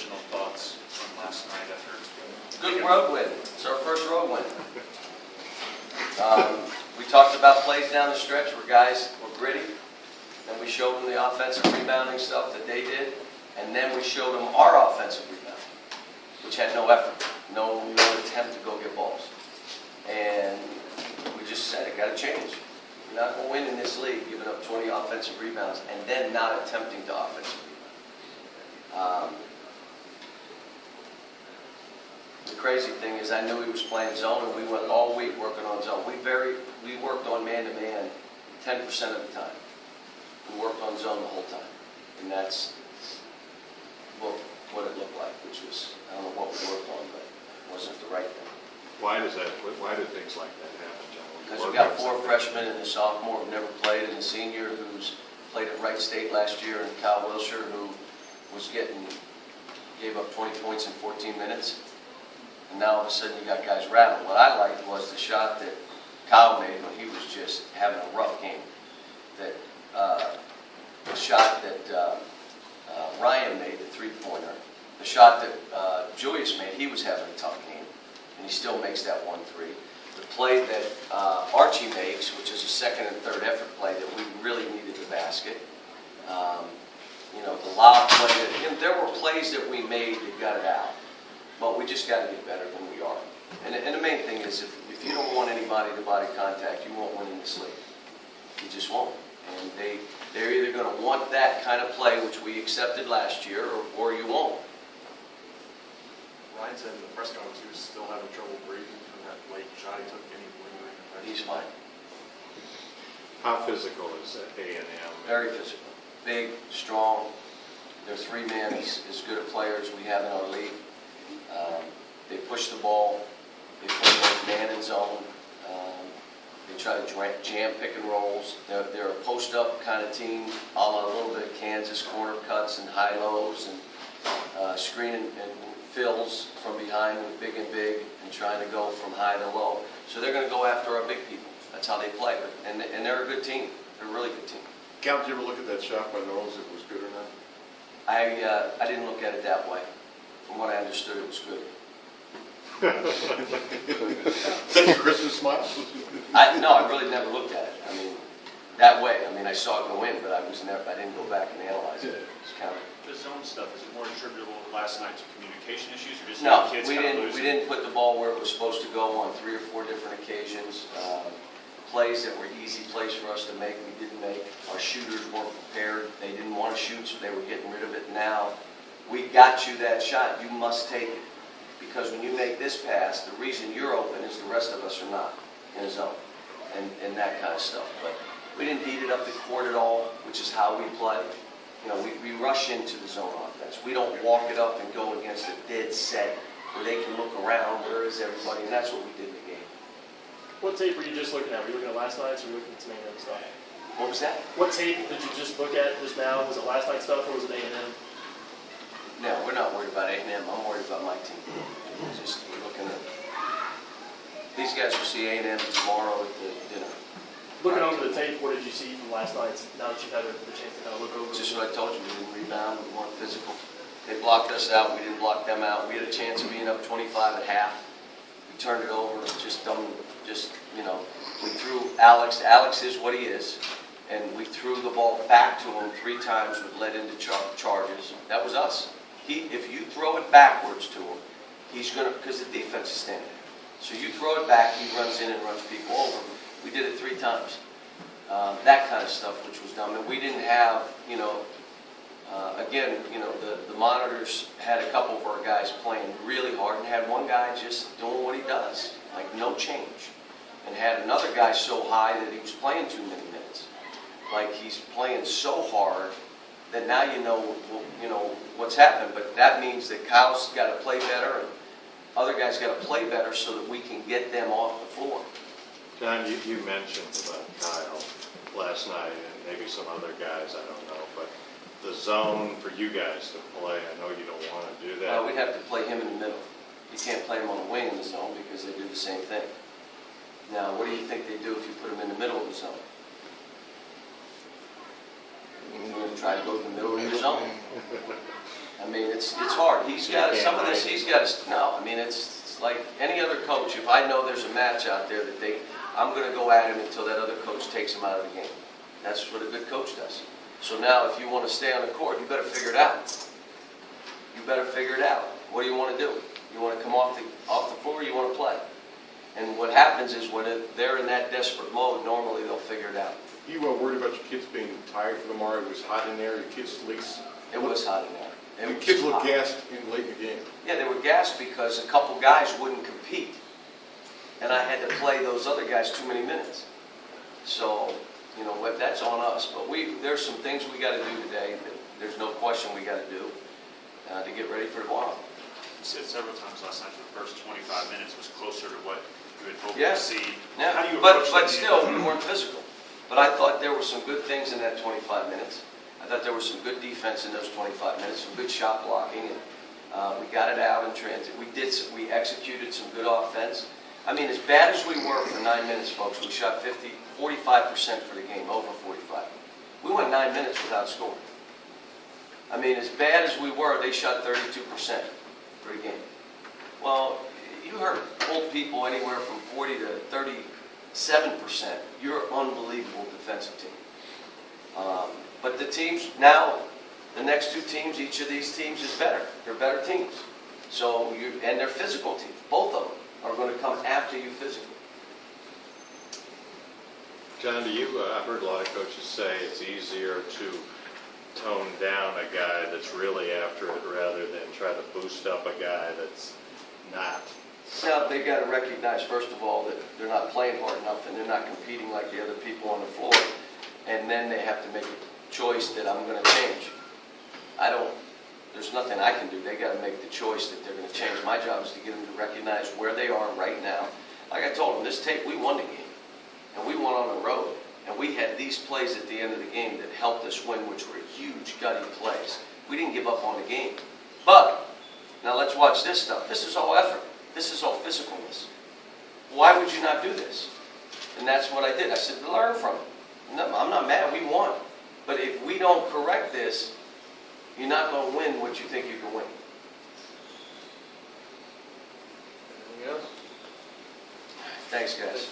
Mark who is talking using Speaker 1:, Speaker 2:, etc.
Speaker 1: additional thoughts from last night after?
Speaker 2: Good road win. It's our first road win. We talked about plays down the stretch where guys were gritty, and we showed them the offensive rebounding stuff that they did, and then we showed them our offensive rebound, which had no effort, no attempt to go get balls. And we just said it got to change. We're not going to win in this league giving up 20 offensive rebounds and then not attempting to offensive rebound. The crazy thing is I knew he was playing zone, and we went all week working on zone. We worked on man-to-man 10% of the time. We worked on zone the whole time. And that's what it looked like, which was, I don't know what we worked on, but it wasn't the right thing.
Speaker 3: Why do things like that happen, John?
Speaker 2: Because we got 4 freshmen and a sophomore who never played, and a senior who's played at Wright State last year, and Kyle Wilshire, who gave up 20 points in 14 minutes. And now all of a sudden you got guys rattled. What I liked was the shot that Kyle made when he was just having a rough game. The shot that Ryan made, the three-pointer. The shot that Julius made, he was having a tough game, and he still makes that 1-3. The play that Archie makes, which is a second and third effort play that we really needed the basket. The lob play. There were plays that we made that got it out, but we just got to get better than we are. And the main thing is, if you don't want any body-to-body contact, you won't win in this league. You just won't. And they're either going to want that kind of play, which we accepted last year, or you won't.
Speaker 4: Ryan said in the press conference he was still having trouble breathing from that late shot he took. Any lingering effects?
Speaker 2: He's fine.
Speaker 3: How physical is A&M?
Speaker 2: Very physical. Big, strong. Their 3-man is as good a players we have in our league. They push the ball. They play both man and zone. They try to jam pick and rolls. They're a post-up kind of team, a la a little bit of Kansas, corner cuts and high-lows and screen and fills from behind with big and trying to go from high to low. So they're going to go after our big people. That's how they play. And they're a good team. They're a really good team.
Speaker 4: Cal, did you ever look at that shot by Knowles if it was good or not?
Speaker 2: I didn't look at it that way. From what I understood, it was good.
Speaker 4: Is that your Christmas smile?
Speaker 2: No, I really never looked at it. I mean, that way. I mean, I saw it go in, but I didn't go back and analyze it. It's kind of.
Speaker 1: The zone stuff, is it more attributable last night to communication issues, or just
Speaker 2: No,
Speaker 1: kids
Speaker 2: we
Speaker 1: losing?
Speaker 2: didn't put the ball where it was supposed to go on 3 or 4 different occasions. Plays that were easy plays for us to make, we didn't make. Our shooters weren't prepared. They didn't want to shoot, so they were getting rid of it. Now, we got you that shot. You must take it. Because when you make this pass, the reason you're open is the rest of us are not in a zone. And that kind of stuff. But we didn't beat it up the court at all, which is how we play. We rush into the zone offense. We don't walk it up and go against a dead set where they can look around, where is everybody, and that's what we did in the game.
Speaker 5: What tape were you just looking at? Were you looking at last night's or were you looking at some A&M stuff?
Speaker 2: What was that?
Speaker 5: What tape did you just look at just now? Was it last night's stuff or was it A&M?
Speaker 2: No, we're not worried about A&M. I'm worried about my team. We're looking at these guys will see A&M tomorrow at the dinner.
Speaker 5: Looking over the tape, what did you see from last night's, now that you've had the chance to kind of look over it?
Speaker 2: Just what I told you, we didn't rebound, we weren't physical. They blocked us out, we didn't block them out. We had a chance of being up 25 at half. We turned it over, we threw Alex. Alex is what he is. And we threw the ball back to him 3 times, which led into charges. That was us. If you throw it backwards to him, he's going to, because the defense is standing there. So you throw it back, he runs in and runs people over. We did it 3 times. That kind of stuff, which was dumb. And we didn't have, the monitors had a couple of our guys playing really hard and had one guy just doing what he does, like no change. And had another guy so high that he was playing too many minutes. Like he's playing so hard that now you know what's happened. But that means that Kyle's got to play better and other guys got to play better so that we can get them off the floor.
Speaker 3: John, you mentioned about Kyle last night and maybe some other guys, I don't know, but the zone for you guys to play, I know you don't want to do that.
Speaker 2: We'd have to play him in the middle. You can't play him on the wing in the zone because they do the same thing. Now, what do you think they do if you put him in the middle of the zone? You're going to try to go to the middle of the zone. I mean, it's hard. He's got, some of this, he's got to, no, I mean, it's like any other coach. If I know there's a match out there that I'm going to go at him until that other coach takes him out of the game. That's what a good coach does. So now if you want to stay on the court, you better figure it out. You better figure it out. What do you want to do? You want to come off the floor or you want to play? And what happens is when they're in that desperate mode, normally they'll figure it out.
Speaker 6: You were worried about your kids being tired for tomorrow. It was hot in there. Your kids at least.
Speaker 2: It was hot in there.
Speaker 6: The kids looked gassed in late in the game.
Speaker 2: Yeah, they were gassed because a couple guys wouldn't compete. And I had to play those other guys too many minutes. So, you know, that's on us. But there's some things we got to do today that there's no question we got to do to get ready for tomorrow.
Speaker 1: You said several times last night the first 25 minutes was closer to what you had hoped
Speaker 2: Yeah.
Speaker 1: to see.
Speaker 2: Yeah,
Speaker 1: How do you
Speaker 2: but
Speaker 1: approach that
Speaker 2: still,
Speaker 1: game?
Speaker 2: we weren't physical. But I thought there were some good things in that 25 minutes. I thought there was some good defense in those 25 minutes, some good shot blocking, and we got it out in transit. We executed some good offense. I mean, as bad as we were for 9 minutes, folks, we shot 45% for the game, over 45. We went 9 minutes without scoring. I mean, as bad as we were, they shot 32% for the game. Well, you heard old people anywhere from 40 to 37%. You're an unbelievable defensive team. But the teams, now, the next two teams, each of these teams is better. They're better teams. So, and they're physical teams. Both of them are going to come after you physically.
Speaker 3: John, I've heard a lot of coaches say it's easier to tone down a guy that's really after it rather than try to boost up a guy that's not.
Speaker 2: Now, they got to recognize, first of all, that they're not playing hard enough and they're not competing like the other people on the floor. And then they have to make a choice that I'm going to change. There's nothing I can do. They got to make the choice that they're going to change. My job is to get them to recognize where they are right now. Like I told them, this tape, we won the game. And we won on the road. And we had these plays at the end of the game that helped us win, which were huge, gutty plays. We didn't give up on the game. But, now let's watch this stuff. This is all effort. This is all physicalness. Why would you not do this? And that's what I did. I said, learn from it. No, I'm not mad. We won. But if we don't correct this, you're not going to win what you think you can win.
Speaker 6: Anything else?
Speaker 2: Thanks, guys.